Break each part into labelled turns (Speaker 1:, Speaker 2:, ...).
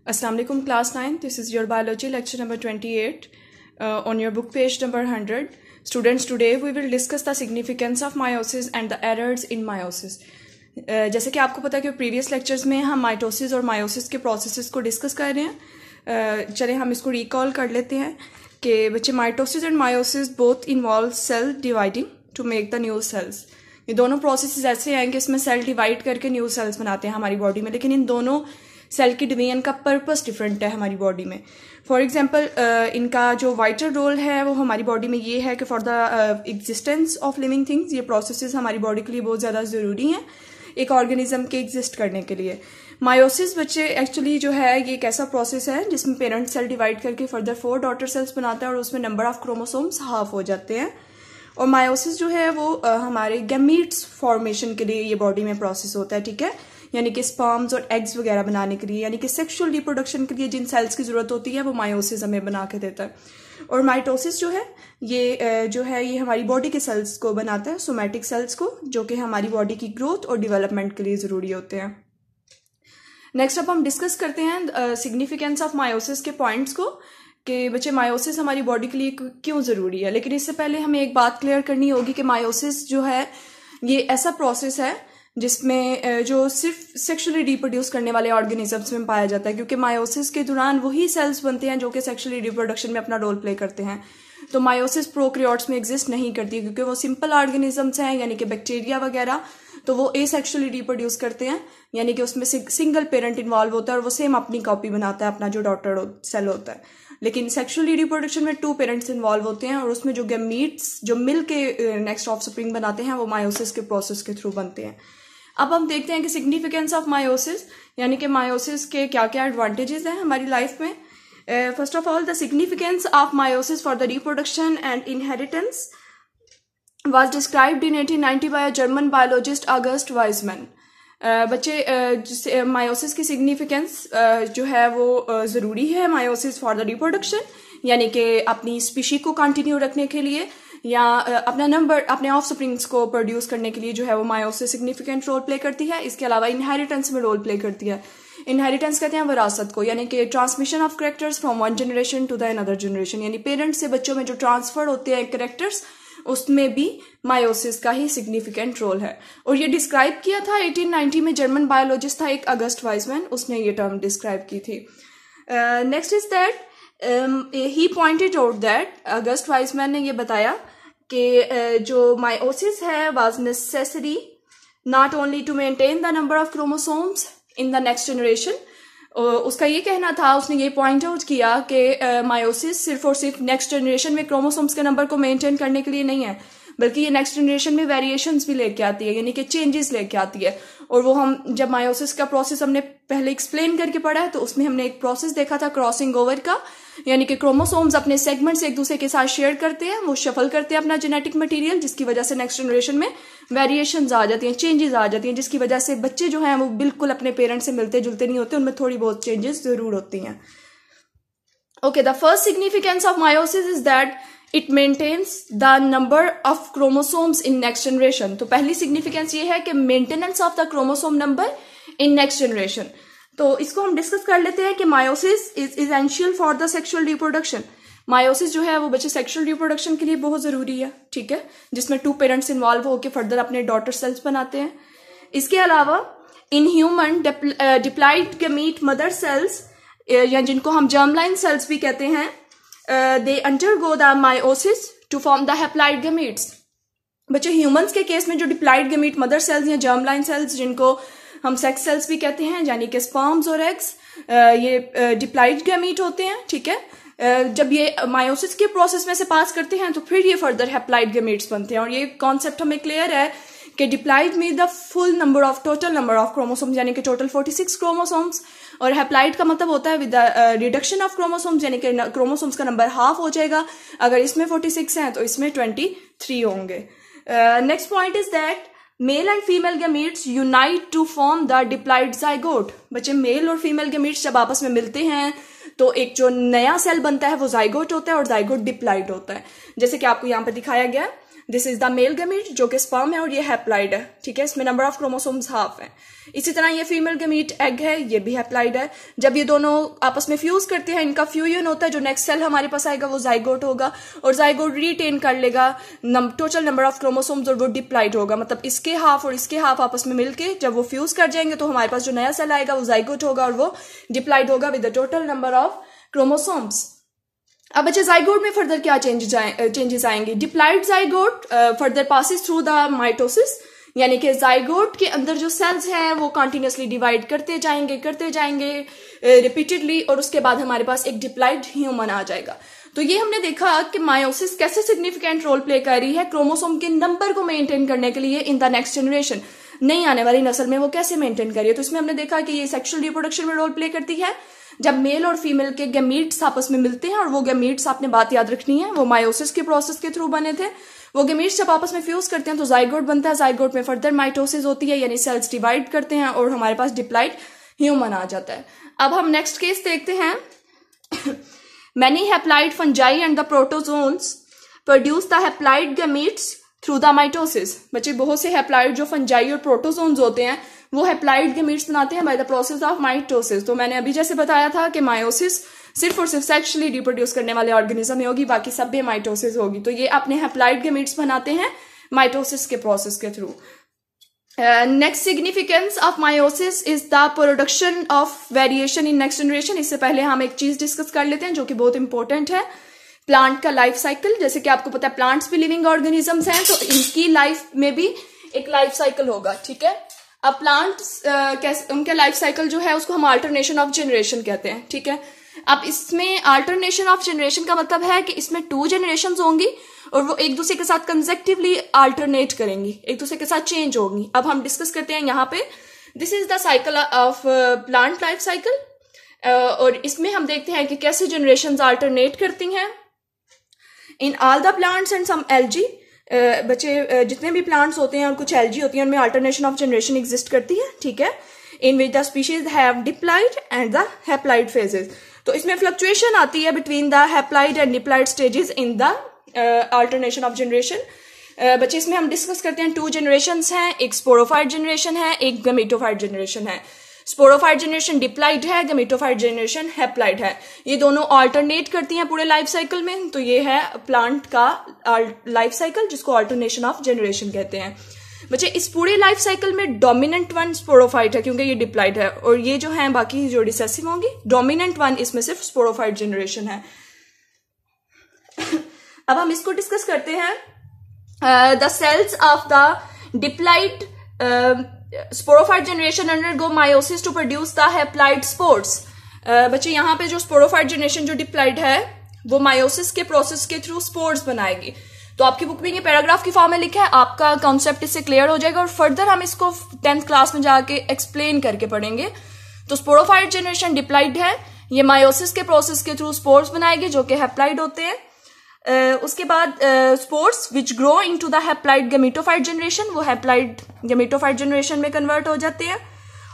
Speaker 1: Assalamu alaikum class 9. This is your biology lecture number 28 on your book page number 100. Students, today we will discuss the significance of meiosis and the errors in meiosis. जैसे कि आपको पता है कि previous lectures में हम mitosis और meiosis के प्रोसेसेस को डिस्कस कर रहे हैं. चले हम इसको रिकॉल कर लेते हैं कि बच्चे mitosis and meiosis both involve cell dividing to make the new cells. ये दोनों प्रोसेसेस ऐसे हैं कि इसमें सेल डिवाइड करके न्यू सेल्स बनाते हैं हमारी बॉडी में, लेकिन इन दोनों सेल की डिवीजन का पर्पस डिफरेंट है हमारी बॉडी में. फॉर एग्जांपल इनका जो वाइटल रोल है वो हमारी बॉडी में ये है कि for the existence of living things ये प्रोसेसेस हमारी बॉडी के लिए बहुत ज़्यादा ज़रूरी हैं एक ऑर्गेनिज्म के एग्जिस्ट करने के लिए. मायोसिस बच्चे एक्चुअली जो है ये एक ऐसा प्रोसेस है जिसमें पेरेंट सेल डिवाइड करके फर्दर 4 डॉटर सेल्स बनाता है और उसमें नंबर ऑफ क्रोमोसोम्स हाफ हो जाते हैं. और मायोसिस जो है वो हमारे गैमीट्स फॉर्मेशन के लिए ये बॉडी में प्रोसेस होता है, ठीक है, यानी कि स्पर्म्स और एग्स वगैरह बनाने के लिए, यानी कि सेक्सुअल रिप्रोडक्शन के लिए जिन सेल्स की जरूरत होती है वो मायोसिस हमें बना के देता है. और माइटोसिस जो है ये हमारी बॉडी के सेल्स को बनाता है, सोमैटिक सेल्स को, जो कि हमारी बॉडी की ग्रोथ और डेवलपमेंट के लिए जरूरी होते हैं. नेक्स्ट अब हम डिस्कस करते हैं सिग्निफिकेंस ऑफ मायोसिस के पॉइंट्स को कि बच्चे मायोसिस हमारी बॉडी के लिए क्यों जरूरी है. लेकिन इससे पहले हमें एक बात क्लियर करनी होगी कि मायोसिस जो है ये ऐसा प्रोसेस है जिसमें जो सिर्फ सेक्सुअली रिप्रोड्यूस करने वाले ऑर्गेनिजम्स में पाया जाता है, क्योंकि मायोसिस के दौरान वही सेल्स बनते हैं जो कि सेक्सुअली रिप्रोडक्शन में अपना रोल प्ले करते हैं. तो मायोसिस प्रोकैरियोट्स में एग्जिस्ट नहीं करती क्योंकि वो सिंपल ऑर्गेनिजम्स हैं, यानी कि बैक्टीरिया वगैरह, तो वो एसेक्सुअली रिप्रोड्यूस करते हैं, यानी कि उसमें सिंगल पेरेंट इन्वॉल्व होता है और वो सेम अपनी कॉपी बनाता है, अपना जो डॉटर सेल होता है. लेकिन सेक्सुअली रिप्रोडक्शन में 2 पेरेंट्स इन्वॉल्व होते हैं और उसमें जो गैमीट्स जो मिल के नेक्स्ट ऑफस्प्रिंग बनाते हैं वो मायोसिस के प्रोसेस के थ्रू बनते हैं. अब हम देखते हैं कि सिग्निफिकेंस ऑफ मायोसिस, यानी कि मायोसिस के क्या क्या एडवांटेजेस हैं हमारी लाइफ में. First of all, the significance of meiosis for the reproduction and inheritance was described in 1890 by a German biologist August Weismann. बच्चे मायोसिस की सिग्निफिकेंस जो है वो ज़रूरी है मायोसिस फॉर द रिप्रोडक्शन, यानी कि अपनी स्पीशी को कंटिन्यू रखने के लिए या अपना नंबर अपने ऑफस्प्रिंग्स को प्रोड्यूस करने के लिए जो है वो मायोसिस सिग्निफिकेंट रोल प्ले करती है. इसके अलावा इनहेरिटेंस में रोल प्ले करती है. इनहेरिटेंस कहते हैं विरासत को, यानी कि transmission of characters from one generation to the another generation, यानी पेरेंट्स से बच्चों में जो ट्रांसफर होते हैं कैरेक्टर्स उसमें भी मायोसिस का ही सिग्निफिकेंट रोल है. और ये डिस्क्राइब किया था 1890 में जर्मन बायोलॉजिस्ट था एक अगस्ट वाइसमैन, उसने ये टर्म डिस्क्राइब की थी. Next is that he pointed out that August Weismann ने ये बताया कि जो मायोसिस है was necessary not only to maintain the number of chromosomes in the next generation. उसका ये कहना था, उसने ये पॉइंट आउट किया कि मायोसिस सिर्फ और सिर्फ नेक्स्ट जनरेशन में क्रोमोसोम्स के नंबर को मेंटेन करने के लिए नहीं है, बल्कि ये नेक्स्ट जनरेशन में वेरिएशंस भी लेके आती है, यानी कि चेंजेस लेके आती है. और वो हम जब मायोसिस का प्रोसेस हमने पहले एक्सप्लेन करके पढ़ा है तो उसमें हमने एक प्रोसेस देखा था क्रॉसिंग ओवर का, यानी कि क्रोमोसोम्स अपने सेगमेंट्स एक दूसरे के साथ शेयर करते हैं, वो शफल करते हैं अपना जेनेटिक मटेरियल, जिसकी वजह से नेक्स्ट जनरेशन में वेरिएशंस आ जाती हैं, चेंजेस आ जाती हैं, जिसकी वजह से बच्चे जो हैं वो बिल्कुल अपने पेरेंट्स से मिलते जुलते नहीं होते, उनमें थोड़ी बहुत चेंजेस जरूर होती हैं. Okay, the first significance of meiosis is that it maintains the number of chromosomes in next generation. तो पहली सिग्निफिकेंस ये है कि maintenance of the chromosome number in next generation. तो इसको हम डिस्कस कर लेते हैं कि meiosis is essential for the sexual reproduction. Meiosis जो है वो बच्चे सेक्सुअल रिप्रोडक्शन के लिए बहुत जरूरी है, ठीक है, जिसमें 2 पेरेंट्स इन्वॉल्व होकर फर्दर अपने डॉटर सेल्स बनाते हैं. इसके अलावा in human diploid gamete mother cells, या जिनको हम जर्मलाइन सेल्स भी कहते हैं, they undergo the meiosis to form the haploid gametes. बच्चे ह्यूमंस के केस में जो डिप्लॉइड गैमीट मदर सेल्स या जर्मलाइन सेल्स, जिनको हम सेक्स सेल्स भी कहते हैं, यानी कि स्पर्म्स और एग्स, ये डिप्लॉइड गैमीट होते हैं, ठीक है. जब ये मायोसिस के प्रोसेस में से पास करते हैं तो फिर ये फर्दर हैप्लॉइड गैमीट्स बनते हैं. और ये कॉन्सेप्ट हमें क्लियर है कि डिप्लॉइड में the full number of total number of chromosomes, यानी कि टोटल 46 क्रोमोसोम्स, और हैप्लॉइड का मतलब होता है with the reduction of chromosomes, यानी कि क्रोमोसोम्स का नंबर हाफ हो जाएगा. अगर इसमें 46 हैं तो इसमें 23 होंगे. Next point is that male and female gametes unite to form the diploid zygote. बच्चे मेल और फीमेल गैमीट्स जब आपस में मिलते हैं तो एक जो नया सेल बनता है वो जाइगोट होता है और जाइगोट डिप्लॉइड होता है. जैसे कि आपको यहाँ पे दिखाया गया, this is the male gamete जो कि स्पर्म है और ये हैप्लाइड है, ठीक है, इसमें नंबर ऑफ क्रोमोसोम्स हाफ है। इसी तरह ये फीमेल गमीट एग है, ये भी हैप्लाइड है। जब ये दोनों आपस में फ्यूज करते हैं, इनका फ्यूजन होता है, जो नेक्स्ट सेल हमारे पास आएगा वो जाइगोट होगा और जाइगोट रिटेन कर लेगा टोटल नंबर ऑफ क्रोमोसोम्स और वो डिप्लाइड होगा। मतलब इसके हाफ और इसके हाफ आपस में मिलके जब वो फ्यूज कर जाएंगे तो हमारे पास जो नया सेल आएगा वो जाइगोट होगा और वो डिप्लाइड होगा with the total number of chromosomes. अब बच्चे जाइगोट में फर्दर क्या चेंजेस आएंगे? Diploid zygote further passes through the mitosis, यानी कि जाइगोट के अंदर जो सेल्स हैं वो कंटिन्यूसली डिवाइड करते जाएंगे रिपीटेडली और उसके बाद हमारे पास एक डिप्लाइड ह्यूमन आ जाएगा। तो ये हमने देखा कि मायोसिस कैसे सिग्निफिकेंट रोल प्ले कर रही है क्रोमोसोम के नंबर को मेंटेन करने के लिए इन द नेक्स्ट जनरेशन, नई आने वाली नस्ल में वो कैसे मेंटेन कर रही है। तो इसमें हमने देखा कि ये सेक्सुअल रिप्रोडक्शन में रोल प्ले करती है। जब मेल और फीमेल के गैमीट्स आपस में मिलते हैं, और वो गैमीट्स आपने बात याद रखनी है वो मायोसिस के प्रोसेस के थ्रू बने थे, वो गैमीट्स जब आपस में फ्यूज करते हैं तो जाइगोट बनता है, जाइगोट में फर्दर माइटोसिस होती है यानी सेल्स डिवाइड करते हैं और हमारे पास डिप्लाइड ह्यूमन आ जाता है। अब हम नेक्स्ट केस देखते हैं। Many haploid fungi and the protozoans produce the haploid gametes through the mitosis. बच्चे बहुत से हैप्लाइड जो फंजाई और प्रोटोजोन्स होते हैं वो हैप्लाइड गैमीट्स बनाते हैं by the process of mitosis. तो मैंने अभी जैसे बताया था कि मायोसिस सिर्फ और सिर्फ सेक्सुअली रिप्रोड्यूस करने वाले ऑर्गेनिज्म में होगी, बाकी सब में माइटोसिस होगी। तो ये अपने हैप्लाइड गैमीट्स बनाते हैं माइटोसिस के प्रोसेस के थ्रू। Next significance of meiosis is the production of variation in next generation. इससे पहले हम एक चीज डिस्कस कर लेते हैं जो कि बहुत इंपॉर्टेंट है, प्लांट का लाइफ साइकिल। जैसे कि आपको पता है प्लांट्स भी लिविंग ऑर्गेनिजम्स हैं, तो इनकी लाइफ में भी एक लाइफ साइकिल होगा, ठीक है। अब प्लांट्स उनके लाइफ साइकिल जो है उसको हम अल्टरनेशन ऑफ जनरेशन कहते हैं, ठीक है। अब इसमें अल्टरनेशन ऑफ जनरेशन का मतलब है कि इसमें 2 जनरेशंस होंगी और वो एक दूसरे के साथ कंसेक्टिवली अल्टरनेट करेंगी, एक दूसरे के साथ चेंज होंगी। अब हम डिस्कस करते हैं यहाँ पे, this is the cycle of plant life cycle, और इसमें हम देखते हैं कि कैसे जनरेशंस अल्टरनेट करती हैं in all the plants and some algae. बच्चे जितने भी प्लांट्स होते हैं और कुछ एल्जी होती हैं उनमें अल्टरनेशन ऑफ जनरेशन एग्जिस्ट करती है, ठीक है, in which the species have diploid and the haploid phases. तो इसमें फ्लक्चुएशन आती है between the haploid and diploid stages in the alternation of generation. बच्चे इसमें हम डिस्कस करते हैं 2 जनरेशंस हैं, एक स्पोरोफाइट जनरेशन है, एक गमीटोफाइट जनरेशन है। स्पोरोफाइट जनरेशन डिप्लाइड है, गमीटोफाइट जनरेशन हैप्लाइड है। ये दोनों अल्टरनेट करती हैं पूरे लाइफ साइकिल में। तो ये है प्लांट का लाइफ साइकिल जिसको अल्टरनेशन ऑफ जनरेशन कहते हैं। बच्चे इस पूरे लाइफ साइकिल में डोमिनेंट वन स्पोरोफाइट है क्योंकि ये डिप्लाइड है, और ये जो है बाकी जो रिसेसिव होंगी, डोमिनेंट वन इसमें सिर्फ स्पोरोफाइट जनरेशन है। अब हम इसको डिस्कस करते हैं। The cells of the diploid sporophyte generation undergo meiosis to produce the haploid spores. बच्चे यहाँ पे जो स्पोरोफाइट जनरेशन जो डिप्लाइड है वो मायोसिस के प्रोसेस के थ्रू स्पोर्स बनाएगी। तो आपकी बुक में ये पैराग्राफ की फॉर्म में लिखा है, आपका कॉन्सेप्ट इससे क्लियर हो जाएगा और फर्दर हम इसको 10th क्लास में जाके एक्सप्लेन करके पढ़ेंगे। तो स्पोरोफाइट जनरेशन डिप्लाइड है, ये मायोसिस के प्रोसेस के थ्रू स्पोर्स बनाएगी जो कि हैप्लाइड होते हैं। उसके बाद spores which grow into the haploid gametophyte generation, वो हैप्लाइड गमीटोफाइट जनरेशन में कन्वर्ट हो जाते हैं।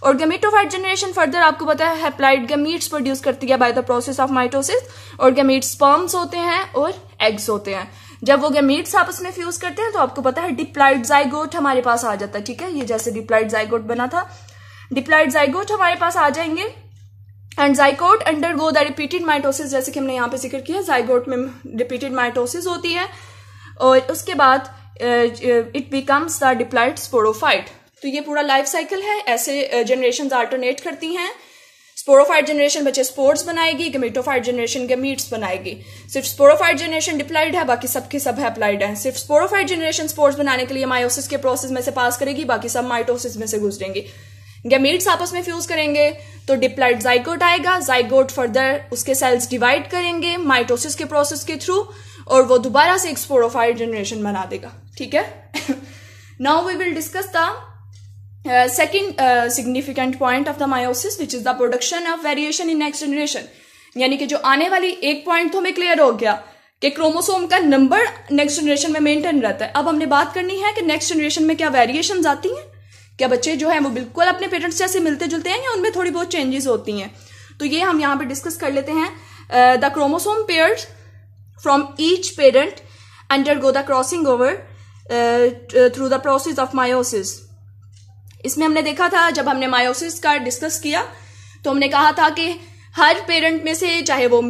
Speaker 1: और गमीटोफाइट जनरेशन फर्दर आपको पता है हैप्लाइड गमीट्स प्रोड्यूस करती है by the process of mitosis, और गमीट्स स्पर्म्स होते हैं और एग्स होते हैं। जब वो गमीट्स आपस में फ्यूज करते हैं तो आपको पता है डिप्लाइड जाइगोट हमारे पास आ जाता है, ठीक है। ये जैसे डिप्लाइड जाइगोट बना था, डिप्लाइड जाइगोट हमारे पास आ जाएंगे and zygote undergo the repeated mitosis. जैसे कि हमने यहाँ पे जिक्र किया, जाइगोट में रिपीटेड माइटोसिस होती है और उसके बाद it becomes the diploid sporophyte. तो ये पूरा लाइफ साइकिल है, ऐसे जनरेशंस अल्टरनेट करती हैं। स्पोरोफाइट जनरेशन बच्चे स्पोर्स बनाएगी, गमीटोफाइट जनरेशन गमीट्स बनाएगी। सिर्फ स्पोरोफाइट जनरेशन डिप्लाइड है, बाकी सबके सब हैप्लाइड है। सिर्फ स्पोरोफाइट जनरेशन स्पोर्स बनाने के लिए मायोसिस के प्रोसेस में से पास करेगी, बाकी सब माइटोसिस में से गुजरेंगी। गैमीट्स आपस में फ्यूज करेंगे तो डिप्लाइड जाइगोट आएगा, जाइगोट फर्दर उसके सेल्स डिवाइड करेंगे माइटोसिस के प्रोसेस के थ्रू और वो दोबारा से एक स्पोरोफाइट जनरेशन बना देगा, ठीक है। Now we will discuss the second significant point of the meiosis which is the production of variation in next generation। यानी कि जो आने वाली एक पॉइंट तो हमें क्लियर हो गया कि क्रोमोसोम का नंबर नेक्स्ट जनरेशन में मेंटेन रहता है। अब हमने बात करनी है कि नेक्स्ट जनरेशन में क्या वेरिएशंस आती हैं, क्या बच्चे जो है वो बिल्कुल अपने पेरेंट्स जैसे मिलते जुलते हैं या उनमें थोड़ी बहुत चेंजेस होती हैं। तो ये हम यहाँ पे डिस्कस कर लेते हैं। The chromosome pairs from each parent undergo the crossing over through the process of meiosis. इसमें हमने देखा था, जब हमने मायोसिस का डिस्कस किया तो हमने कहा था कि हर पेरेंट में से, चाहे वो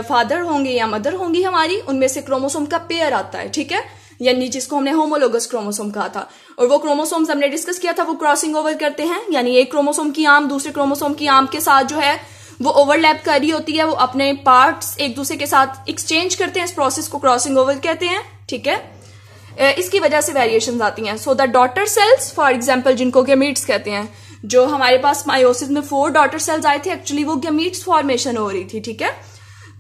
Speaker 1: फादर होंगे या मदर होंगी हमारी, उनमें से क्रोमोसोम का पेयर आता है, ठीक है, यानी जिसको हमने होमोलोगस क्रोमोसोम कहा था। और वो क्रोमोसोम्स हमने डिस्कस किया था वो क्रॉसिंग ओवर करते हैं, यानी एक क्रोमोसोम की आर्म दूसरे क्रोमोसोम की आर्म के साथ जो है वो ओवरलैप कर रही होती है, वो अपने पार्ट्स एक दूसरे के साथ एक्सचेंज करते हैं, इस प्रोसेस को क्रॉसिंग ओवर कहते हैं, ठीक है। इसकी वजह से वेरिएशंस आती हैं। So the daughter cells for example, जिनको गैमीट्स कहते हैं, जो हमारे पास मायोसिस में 4 डॉटर सेल्स आए थे, एक्चुअली वो गैमीट्स फॉर्मेशन हो रही थी, ठीक है।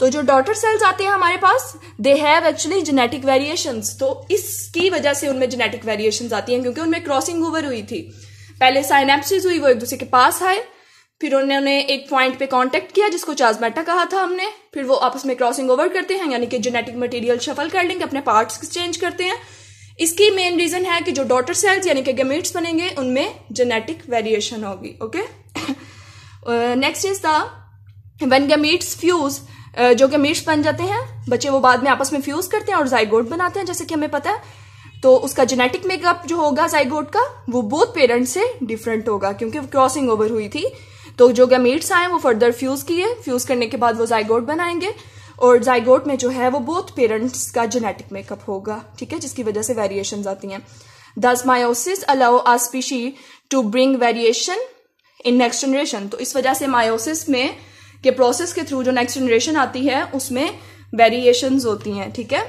Speaker 1: तो जो डॉटर सेल्स आते हैं हमारे पास, they have actually genetic variations, तो इसकी वजह से उनमें जेनेटिक वेरिएशंस आती हैं, क्योंकि उनमें क्रॉसिंग ओवर हुई थी। पहले साइनेप्सिस हुई, वो एक दूसरे के पास आए, फिर उन्होंने एक पॉइंट पे कांटेक्ट किया जिसको चास्मेटा कहा था हमने, फिर वो आपस में क्रॉसिंग ओवर करते हैं, यानी कि जेनेटिक मटेरियल शफल कर लेंगे, अपने पार्ट्स एक्सचेंज करते हैं। इसकी मेन रीजन है कि जो डॉटर सेल्स यानी कि गैमेट्स बनेंगे उनमें जेनेटिक वेरिएशन होगी, okay. Next is the when gametes fuse, जो गैमेट्स बन जाते हैं बच्चे, वो बाद में आपस में फ्यूज करते हैं और जाइगोट बनाते हैं, जैसे कि हमें पता है। तो उसका जेनेटिक मेकअप जो होगा जाइगोट का, वो बोथ पेरेंट्स से डिफरेंट होगा, क्योंकि क्रॉसिंग ओवर हुई थी। तो जो गैमेट्स आए वो फर्दर फ्यूज किए, फ्यूज करने के बाद वो जाइगोट बनाएंगे, और जाइगोट में जो है वो बोथ पेरेंट्स का जेनेटिक मेकअप होगा, ठीक है, जिसकी वजह से वेरिएशंस आती हैं। Thus meiosis allow a species to bring variation in next generation. तो इस वजह से मायोसिस में के प्रोसेस के थ्रू जो नेक्स्ट जनरेशन आती है उसमें वेरिएशंस होती हैं, ठीक है।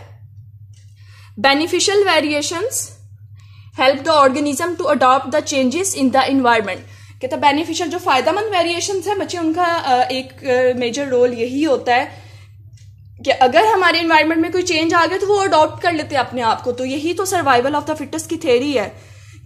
Speaker 1: Beneficial variations help the organism to adopt the changes in the environment. कहता बेनिफिशियल जो फायदेमंद वेरिएशंस है बच्चे, उनका एक मेजर रोल यही होता है कि अगर हमारे एनवायरनमेंट में कोई चेंज आ गया तो वो अडॉप्ट कर लेते हैं अपने आप को। तो यही तो सर्वाइवल ऑफ द फिटेस्ट की थ्योरी है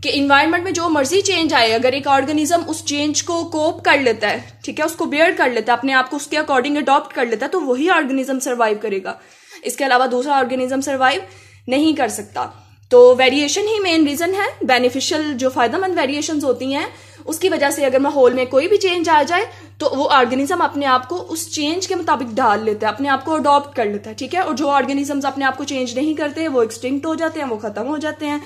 Speaker 1: कि एनवायरनमेंट में जो मर्जी चेंज आए, अगर एक ऑर्गेनिज्म उस चेंज को कोप कर लेता है, ठीक है, उसको बेयर कर लेता है, अपने आप को उसके अकॉर्डिंग अडॉप्ट कर लेता है, तो वही ऑर्गेनिज्म सर्वाइव करेगा। इसके अलावा दूसरा ऑर्गेनिज्म सर्वाइव नहीं कर सकता। तो वेरिएशन ही मेन रीजन है। बेनिफिशियल जो फायदेमंद वेरिएशंस होती हैं उसकी वजह से अगर माहौल में कोई भी चेंज आ जाए तो वो ऑर्गेनिज्म अपने आप को उस चेंज के मुताबिक ढाल लेता है, अपने आप को अडॉप्ट कर लेता है, ठीक है। और जो ऑर्गेनिजम्स अपने आप को चेंज नहीं करते वो एक्सटिंक्ट हो जाते हैं, वो खत्म हो जाते हैं।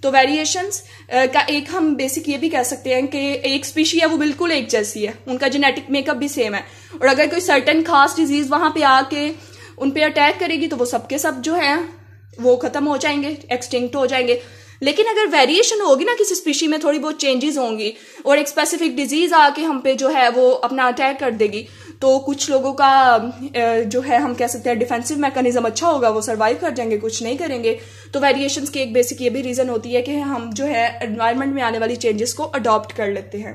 Speaker 1: तो वेरिएशंस का एक हम बेसिक ये भी कह सकते हैं कि एक स्पीशी है वो बिल्कुल एक जैसी है, उनका जेनेटिक मेकअप भी सेम है, और अगर कोई सर्टेन खास डिजीज वहां पे आके उन पे अटैक करेगी तो वो सबके सब जो है वो खत्म हो जाएंगे, एक्सटिंक्ट हो जाएंगे। लेकिन अगर वेरिएशन होगी ना, किसी स्पीशी में थोड़ी बहुत चेंजेस होंगी और एक स्पेसिफिक डिजीज आके हम पे जो है वो अपना अटैक कर देगी, तो कुछ लोगों का जो है हम कह सकते हैं डिफेंसिव मैकेनिज्म अच्छा होगा, वो सर्वाइव कर जाएंगे, कुछ नहीं करेंगे। तो वेरिएशंस की एक बेसिक ये भी रीजन होती है कि हम जो है एनवायरनमेंट में आने वाली चेंजेस को अडॉप्ट कर लेते हैं।